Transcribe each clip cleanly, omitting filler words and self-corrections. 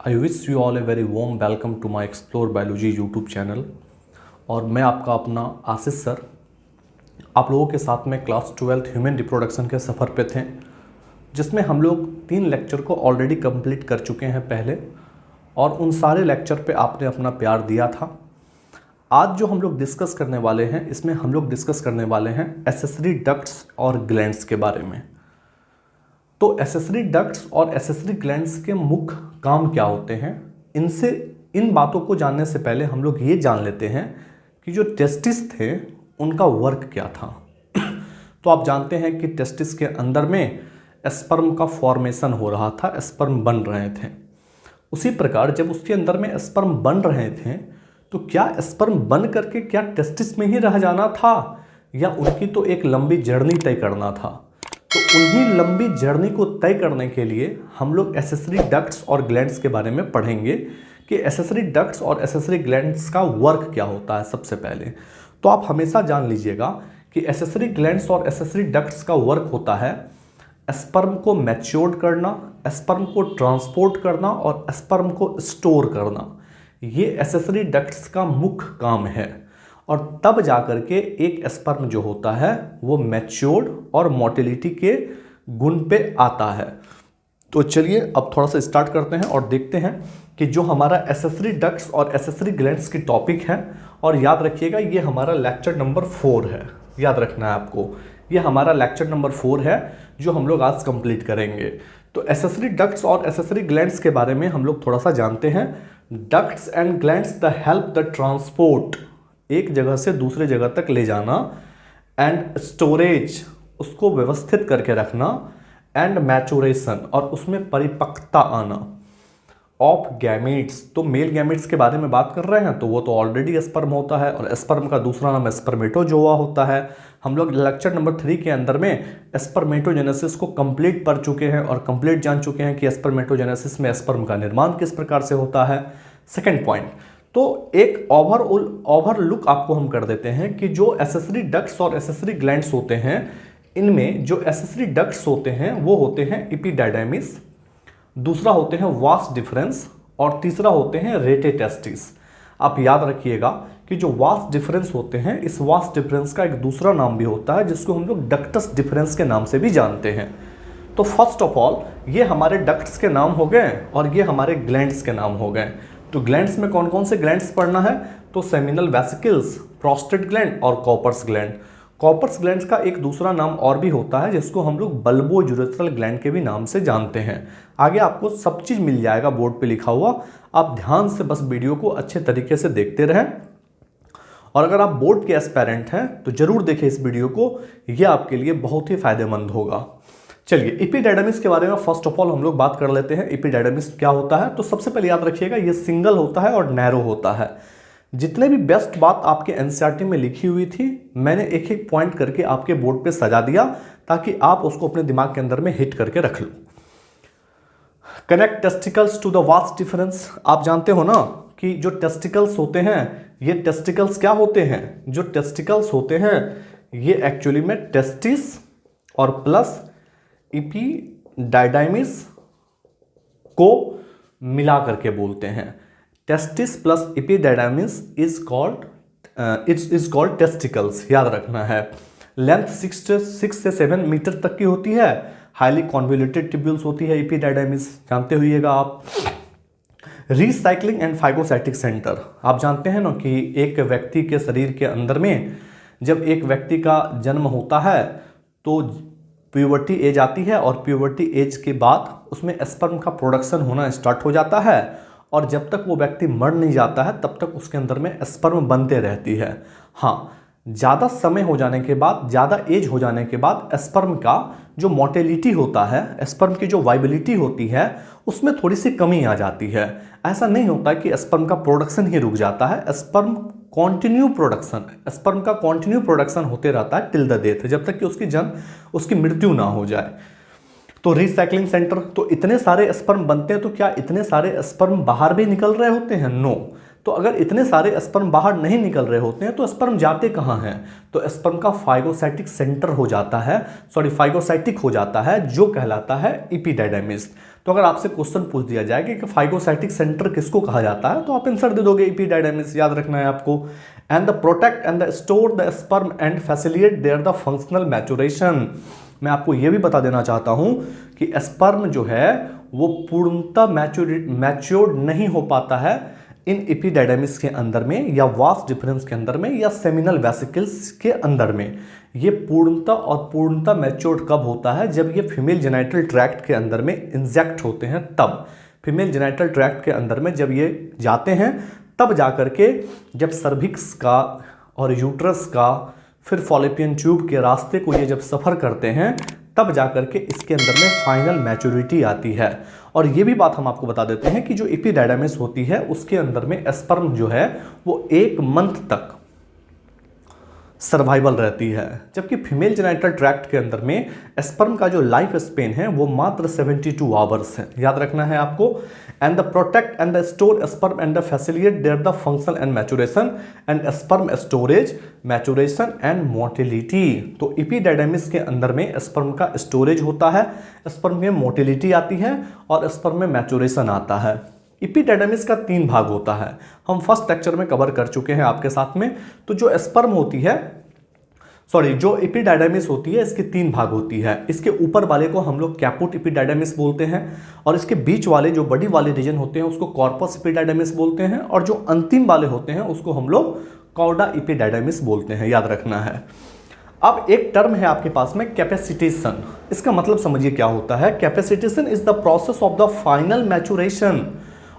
I wish you all a very warm welcome to my explore biology YouTube channel. और मैं आपका अपना आशीष sir, आप लोगों के साथ में क्लास 12 ह्यूमन रिप्रोडक्शन के सफ़र पे थे, जिसमें हम लोग 3 लेक्चर को ऑलरेडी कंप्लीट कर चुके हैं पहले, और उन सारे लेक्चर पे आपने अपना प्यार दिया था। आज जो हम लोग डिस्कस करने वाले हैं, इसमें हम लोग डिस्कस करने वाले हैं एसेसरी डक्ट्स और ग्लैंड्स के बारे में। तो एसेसरी डक्ट्स और एसेसरी ग्लैंड्स के मुख्य काम क्या होते हैं, इन बातों को जानने से पहले हम लोग ये जान लेते हैं कि जो टेस्टिस थे उनका वर्क क्या था। तो आप जानते हैं कि टेस्टिस के अंदर में स्पर्म का फॉर्मेशन हो रहा था, स्पर्म बन रहे थे। उसी प्रकार जब उसके अंदर में स्पर्म बन रहे थे तो क्या स्पर्म बन करके क्या टेस्टिस में ही रह जाना था, या उनकी तो एक लंबी जर्नी तय करना था। तो उन्हीं लंबी जर्नी को तय करने के लिए हम लोग एसेसरी डक्ट्स और ग्लैंड्स के बारे में पढ़ेंगे कि एसेसरी डक्ट्स और एसेसरी ग्लैंड्स का वर्क क्या होता है। सबसे पहले तो आप हमेशा जान लीजिएगा कि एसेसरी ग्लैंड्स और एसेसरी डक्ट्स का वर्क होता है स्पर्म को मैच्योर करना, स्पर्म को ट्रांसपोर्ट करना और स्पर्म को स्टोर करना। ये एसेसरी डक्ट्स का मुख्य काम है, और तब जाकर के एक स्पर्म जो होता है वो मैच्योर्ड और मोटिलिटी के गुण पे आता है। तो चलिए अब थोड़ा सा स्टार्ट करते हैं और देखते हैं कि जो हमारा एसेसरी डक्ट्स और एसेसरी ग्लैंड्स की टॉपिक है। और याद रखिएगा ये हमारा लेक्चर नंबर 4 है, याद रखना है आपको, ये हमारा लेक्चर नंबर 4 है जो हम लोग आज कंप्लीट करेंगे। तो एसेसरी डक्ट्स और एसेसरी ग्लैंड्स के बारे में हम लोग थोड़ा सा जानते हैं। Ducts and glands the help the transport, एक जगह से दूसरे जगह तक ले जाना, एंड स्टोरेज, उसको व्यवस्थित करके रखना, एंड मैचुरेशन, और उसमें परिपक्वता आना ऑफ गैमेट्स। तो मेल गैमेट्स के बारे में बात कर रहे हैं तो वो तो ऑलरेडी स्पर्म होता है, और स्पर्म का दूसरा नाम स्पर्मेटोजोआ होता है। हम लोग लेक्चर नंबर 3 के अंदर में स्पर्मेटोजेनेसिस को कंप्लीट पढ़ चुके हैं और कंप्लीट जान चुके हैं कि स्पर्मेटोजेनेसिस में स्पर्म का निर्माण किस प्रकार से होता है। सेकेंड पॉइंट, तो एक ओवरलुक आपको हम कर देते हैं कि जो एसेसरी डक्ट्स और एसेसरी ग्लैंड्स होते हैं, इनमें जो एसेसरी डक्ट्स होते हैं वो होते हैं एपिडाइडाइमिस, दूसरा होते हैं वास डिफरेंस, और तीसरा होते हैं रेटे टेस्टिस। आप याद रखिएगा कि जो वास डिफरेंस होते हैं, इस वास डिफरेंस का एक दूसरा नाम भी होता है जिसको हम लोग डक्टस डिफरेंस के नाम से भी जानते हैं। तो फर्स्ट ऑफ ऑल ये हमारे डक्ट्स के नाम हो गए और ये हमारे ग्लैंड्स के नाम हो गए। तो ग्लैंड्स में कौन कौन से ग्लैंड्स पढ़ना है, तो सेमिनल वेसिकल्स, प्रोस्टेट ग्लैंड और कॉपर्स ग्लैंड। कॉपर्स ग्लैंड्स का एक दूसरा नाम और भी होता है जिसको हम लोग बल्बो यूरेथ्रल ग्लैंड के भी नाम से जानते हैं। आगे आपको सब चीज़ मिल जाएगा बोर्ड पे लिखा हुआ, आप ध्यान से बस वीडियो को अच्छे तरीके से देखते रहें। और अगर आप बोर्ड के एस्पायरेंट हैं तो जरूर देखें इस वीडियो को, यह आपके लिए बहुत ही फायदेमंद होगा। चलिए एपिडाइडमिस के बारे में फर्स्ट ऑफ ऑल हम लोग बात कर लेते हैं। एपिडाइडमिस क्या होता है, तो सबसे पहले याद रखिएगा ये सिंगल होता है और नैरो होता है। जितने भी बेस्ट बात आपके एनसीईआरटी में लिखी हुई थी मैंने एक एक पॉइंट करके आपके बोर्ड पे सजा दिया ताकि आप उसको अपने दिमाग के अंदर में हिट करके रख लो। Connect testicles to the vas deferens, आप जानते हो ना कि जो टेस्टिकल्स होते हैं, ये टेस्टिकल्स क्या होते हैं, जो टेस्टिकल्स होते हैं ये एक्चुअली में टेस्टिस और प्लस एपिडाइडाइमिस को मिला करके बोलते हैं। Testis plus epididymis is called testicles, याद रखना है। लेंथ 6 से 7 मीटर तक की होती है, हाईली कॉन्वोल्यूटेड ट्यूब्यूल्स होती है एपिडाइडाइमिस, जानते होइएगा आप। रीसाइक्लिंग एंड फाइगोसाइटिक सेंटर, आप जानते हैं ना कि एक व्यक्ति के शरीर के अंदर में जब एक व्यक्ति का जन्म होता है तो प्यूबर्टी एज आती है, और प्यूबर्टी एज के बाद उसमें स्पर्म का प्रोडक्शन होना स्टार्ट हो जाता है, और जब तक वो व्यक्ति मर नहीं जाता है तब तक उसके अंदर में स्पर्म बनते रहती है। हाँ, ज़्यादा समय हो जाने के बाद, ज़्यादा एज हो जाने के बाद स्पर्म का जो मोटिलिटी होता है, स्पर्म की जो वाइबिलिटी होती है उसमें थोड़ी सी कमी आ जाती है। ऐसा नहीं होता कि स्पर्म का प्रोडक्शन ही रुक जाता है, स्पर्म का कॉन्टिन्यू प्रोडक्शन होते रहता है टिल द डेथ, जब तक कि उसकी मृत्यु ना हो जाए। तो रिसाइकलिंग सेंटर, तो इतने सारे स्पर्म बनते हैं तो क्या इतने सारे स्पर्म बाहर भी निकल रहे होते हैं? नो। तो अगर इतने सारे स्पर्म बाहर नहीं निकल रहे होते हैं तो स्पर्म जाते कहाँ हैं? तो स्पर्म का फाइगोसाइटिक सेंटर हो जाता है, फाइगोसाइटिक हो जाता है, जो कहलाता है एपिडाइडमिस। तो अगर आपसे क्वेश्चन पूछ दिया जाए कि फाइगोसाइटिक सेंटर किसको कहा जाता है, तो आप आंसर दे दोगे एपिडाइडमिस, याद रखना है आपको। And the protect and the store the sperm and facilitate there the functional maturation. मैं आपको यह भी बता देना चाहता हूं कि स्पर्म जो है वो पूर्णतः मैच्योर्ड नहीं हो पाता है इन एपिडाइडमिस के अंदर में, या वास डिफरेंस के अंदर में, या सेमिनल वेसिकल्स के अंदर में। ये पूर्णतः मैच्योर्ड कब होता है? जब ये फीमेल जेनिटल ट्रैक्ट के अंदर में इंजेक्ट होते हैं, तब फीमेल जेनिटल ट्रैक्ट के अंदर में जब ये जाते हैं, तब जाकर के जब सर्विक्स का और यूट्रस का फिर फॉलोपियन ट्यूब के रास्ते को ये जब सफ़र करते हैं, तब जाकर के इसके अंदर में फाइनल मैच्योरिटी आती है। और ये भी बात हम आपको बता देते हैं कि जो एपिडाइडमिस होती है उसके अंदर में स्पर्म जो है वो 1 मंथ तक सर्वाइवल रहती है, जबकि फीमेल जेनिटल ट्रैक्ट के अंदर में स्पर्म का जो लाइफ स्पेन है वो मात्र 72 आवर्स है, याद रखना है आपको। And the protect and the store sperm and the facilitate there the function and maturation and sperm storage, maturation and motility. तो एपिडाइडमिस के अंदर में स्पर्म का स्टोरेज होता है, स्पर्म में मोटिलिटी आती है और स्पर्म में मैचुरेशन आता है। एपिडाइडमिस का 3 भाग होता है, हम फर्स्ट लेक्चर में कवर कर चुके हैं आपके साथ में। तो जो स्पर्म होती है, जो एपिडाइडमिस होती है, इसके 3 भाग होती है। इसके ऊपर वाले को हम लोग कैपुट एपिडाइडमिस बोलते हैं, और इसके बीच वाले जो बड़ी वाले रीजन होते हैं उसको कॉर्पस एपिडाइडमिस बोलते हैं, और जो अंतिम वाले होते हैं उसको हम लोग कॉर्डा एपिडाइडमिस बोलते हैं, याद रखना है। अब एक टर्म है आपके पास में कैपेसिटेशन, इसका मतलब समझिए क्या होता है। Capacitation is the process of the final maturation,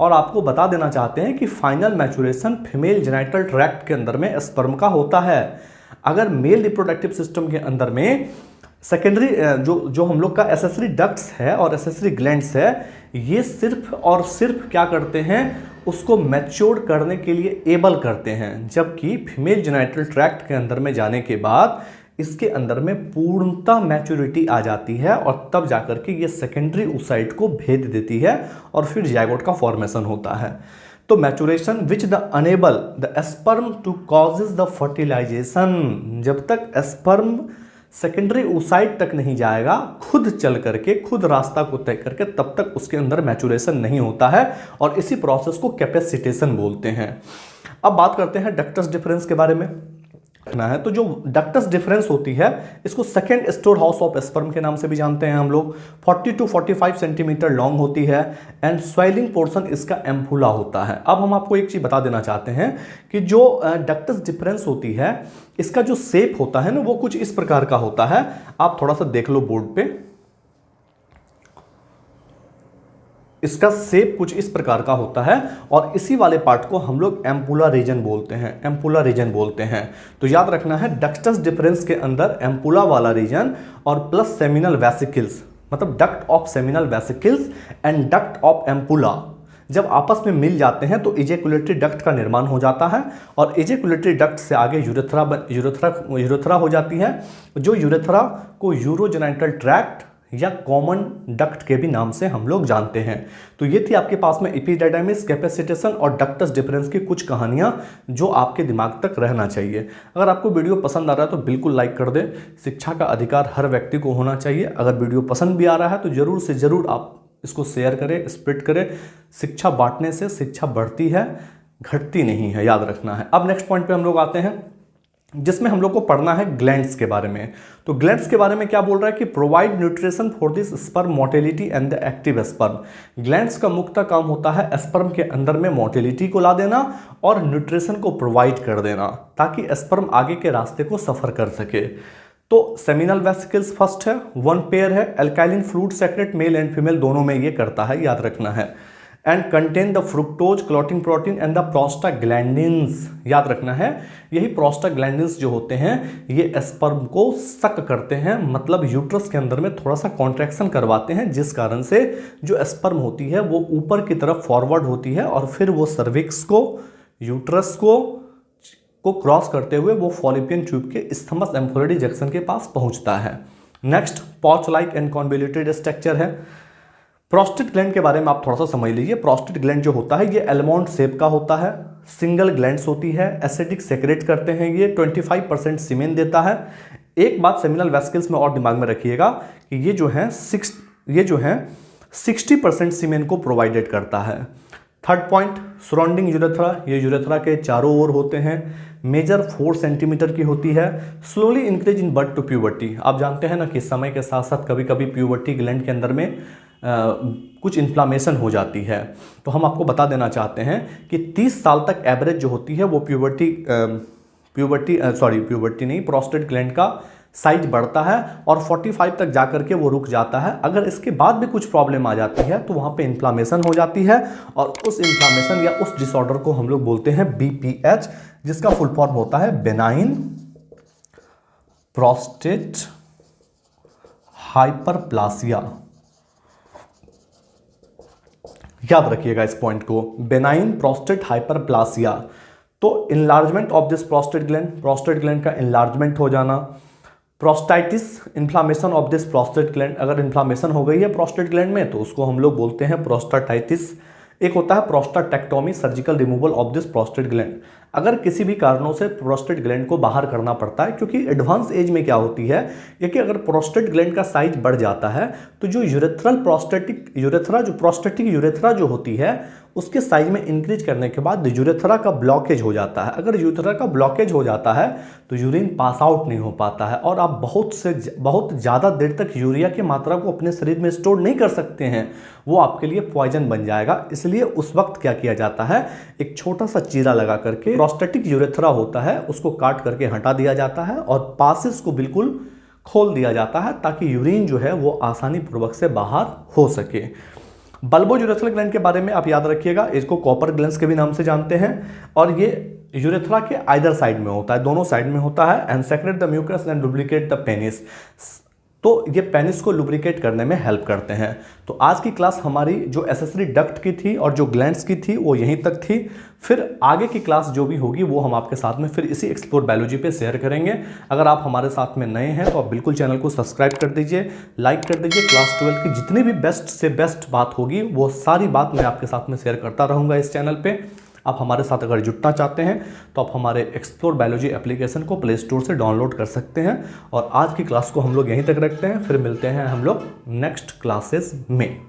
और आपको बता देना चाहते हैं कि final maturation female genital tract के अंदर में स्पर्म का होता है। अगर मेल रिप्रोडक्टिव सिस्टम के अंदर में सेकेंडरी जो हम लोग का एसेसरी डक्ट्स है और एसेसरी ग्लैंड्स है, ये सिर्फ और सिर्फ क्या करते हैं, उसको मैच्योर करने के लिए एबल करते हैं, जबकि फीमेल जेनिटल ट्रैक्ट के अंदर में जाने के बाद इसके अंदर में पूर्णतः मैच्योरिटी आ जाती है, और तब जाकर के ये सेकेंडरी oocyte को भेद देती है और फिर जाइगोट का फॉर्मेशन होता है। तो maturation which the enable the sperm to causes the fertilization, जब तक स्पर्म सेकेंडरी oocyte तक नहीं जाएगा खुद चल करके, खुद रास्ता को तय करके, तब तक उसके अंदर मैचुरेशन नहीं होता है, और इसी प्रोसेस को कैपेसिटेशन बोलते हैं। अब बात करते हैं डक्टस डिफरेंस के बारे में रखना है। तो जो डक्टस डिफरेंस होती है, इसको second store house of sperm के नाम से भी जानते हैं हम लोग। 40 to 45 सेंटीमीटर लॉन्ग होती है, एंड स्वेलिंग पोर्शन इसका एम्पुला होता है। अब हम आपको एक चीज बता देना चाहते हैं कि जो डक्टस डिफरेंस होती है, इसका जो शेप होता है ना, वो कुछ इस प्रकार का होता है। आप थोड़ा सा देख लो बोर्ड पे, इसका शेप कुछ इस प्रकार का होता है, और इसी वाले पार्ट को हम लोग एम्पुला रीजन बोलते हैं, एम्पुला रीजन बोलते हैं। तो याद रखना है, डक्टस डिफरेंस के अंदर एम्पुला वाला रीजन और प्लस सेमिनल वेसिकल्स, मतलब duct of seminal vesicles and duct of ampulla जब आपस में मिल जाते हैं तो इजेकुलेटरी डक्ट का निर्माण हो जाता है, और इजेकुलेटरी डक्ट से आगे यूरेथ्रा हो जाती है, जो यूरेथ्रा को यूरोजेनिटल ट्रैक्ट या कॉमन डक्ट के भी नाम से हम लोग जानते हैं। तो ये थी आपके पास में एपिडाइडमिस, कैपेसिटेशन और डक्टस डिफरेंस की कुछ कहानियां जो आपके दिमाग तक रहना चाहिए। अगर आपको वीडियो पसंद आ रहा है तो बिल्कुल लाइक कर दें। शिक्षा का अधिकार हर व्यक्ति को होना चाहिए। अगर वीडियो पसंद भी आ रहा है तो जरूर से जरूर आप इसको शेयर करें, स्प्रेड करें। शिक्षा बांटने से शिक्षा बढ़ती है, घटती नहीं है, याद रखना है। अब नेक्स्ट पॉइंट पे हम लोग आते हैं, जिसमें हम लोग को पढ़ना है ग्लैंड्स के बारे में। तो ग्लैंड्स के बारे में क्या बोल रहा है कि provide nutrition for this sperm motility and the active sperm. Glands का मुख्य काम होता है स्पर्म के अंदर में मोटिलिटी को ला देना और न्यूट्रिशन को प्रोवाइड कर देना, ताकि स्पर्म आगे के रास्ते को सफर कर सके। तो सेमिनल वेसिकल्स फर्स्ट है, 1 पेयर है, alkaline fluid secrete male and female दोनों में ये करता है, याद रखना है। And contain the fructose, clotting protein and the prostaglandins, याद रखना है। यही प्रोस्टाग्लैंडिन्स जो होते हैं ये स्पर्म को सक करते हैं, मतलब यूट्रस के अंदर में थोड़ा सा कॉन्ट्रैक्शन करवाते हैं, जिस कारण से जो स्पर्म होती है वो ऊपर की तरफ फॉरवर्ड होती है, और फिर वो सर्विक्स को, यूट्रस को क्रॉस करते हुए वो फॉलोपियन ट्यूब के स्थमस एम्फोरिडी जंक्शन के पास पहुंचता है। नेक्स्ट पॉच लाइक एंड कॉन्वोल्यूटेड स्ट्रक्चर है। प्रोस्टेट ग्लैंड के बारे में आप थोड़ा सा समझ लीजिए। प्रोस्टेट ग्लैंड जो होता है ये एलमंड शेप का होता है, सिंगल ग्लैंड्स होती है, एसिडिक सेक्रेट करते हैं, ये 25% सीमेन देता है। एक बात सेमिनल वेसिकल्स में और दिमाग में रखिएगा कि ये जो है 60% सीमेन को प्रोवाइडेड करता है। थर्ड पॉइंट, सराउंडिंग यूरेथ्रा, ये यूरेथ्रा के चारों ओर होते हैं, मेजर 4 सेंटीमीटर की होती है, slowly increase in birth to puberty. आप जानते हैं ना कि समय के साथ साथ कभी कभी प्यूबर्टी ग्लैंड के अंदर में कुछ इन्फ्लामेशन हो जाती है। तो हम आपको बता देना चाहते हैं कि 30 साल तक एवरेज जो होती है वो प्रोस्टेट ग्लैंड का साइज बढ़ता है और 45 तक जाकर के वो रुक जाता है। अगर इसके बाद भी कुछ प्रॉब्लम आ जाती है तो वहाँ पे इन्फ्लामेशन हो जाती है और उस इन्फ्लामेशन या उस डिसऑर्डर को हम लोग बोलते हैं BPH, जिसका फुल फॉर्म होता है बेनाइन प्रोस्टेट हाइपरप्लासिया। याद रखिएगा इस पॉइंट को, बेनाइन प्रोस्टेट हाइपरप्लासिया। तो enlargement of this prostate gland का इनलार्जमेंट हो जाना, प्रोस्टाइटिस, inflammation of this prostate gland, अगर इन्फ्लामेशन हो गई है प्रोस्टेट ग्लैंड में तो उसको हम लोग बोलते हैं प्रोस्टाटाइटिस। एक होता है prostatectomy, surgical removal of this prostate gland. अगर किसी भी कारणों से प्रोस्टेट ग्लैंड को बाहर करना पड़ता है, क्योंकि एडवांस एज में क्या होती है कि अगर प्रोस्टेट ग्लैंड का साइज बढ़ जाता है तो जो प्रोस्टेटिक यूरेथ्रा जो होती है उसके साइज में इंक्रीज करने के बाद यूरेथ्रा का ब्लॉकेज हो जाता है। अगर यूरेथ्रा का ब्लॉकेज हो जाता है तो यूरिन पास आउट नहीं हो पाता है और आप बहुत ज़्यादा देर तक यूरिया की मात्रा को अपने शरीर में स्टोर नहीं कर सकते हैं, वो आपके लिए पॉइजन बन जाएगा। इसलिए उस वक्त क्या किया जाता है, एक छोटा सा चीरा लगा करके प्रोस्टेटिक यूरेथ्रा होता है उसको काट करके हटा दिया जाता है और पासेस को बिल्कुल खोल दिया जाता है ताकि यूरिन जो है वो आसानी पूर्वक से बाहर हो सके। बल्बो यूरेथ्रल ग्लैंड के बारे में आप याद रखिएगा, इसको कॉपर ग्लैंड्स के भी नाम से जानते हैं और ये यूरेथ्रा के आइदर साइड में होता है, दोनों साइड में होता है। And secrete the mucus and lubricate the penis, तो ये पेनिस को लुब्रिकेट करने में हेल्प करते हैं। तो आज की क्लास हमारी जो एसेसरी डक्ट की थी और जो ग्लैंड्स की थी वो यहीं तक थी। फिर आगे की क्लास जो भी होगी वो हम आपके साथ में फिर इसी एक्सप्लोर बायोलॉजी पे शेयर करेंगे। अगर आप हमारे साथ में नए हैं तो आप बिल्कुल चैनल को सब्सक्राइब कर दीजिए, लाइक कर दीजिए। क्लास 12 की जितनी भी बेस्ट से बेस्ट बात होगी वो सारी बात मैं आपके साथ में शेयर करता रहूँगा इस चैनल पर। आप हमारे साथ अगर जुड़ना चाहते हैं तो आप हमारे एक्सप्लोर बायोलॉजी एप्लीकेशन को प्ले स्टोर से डाउनलोड कर सकते हैं। और आज की क्लास को हम लोग यहीं तक रखते हैं, फिर मिलते हैं हम लोग नेक्स्ट क्लासेस में।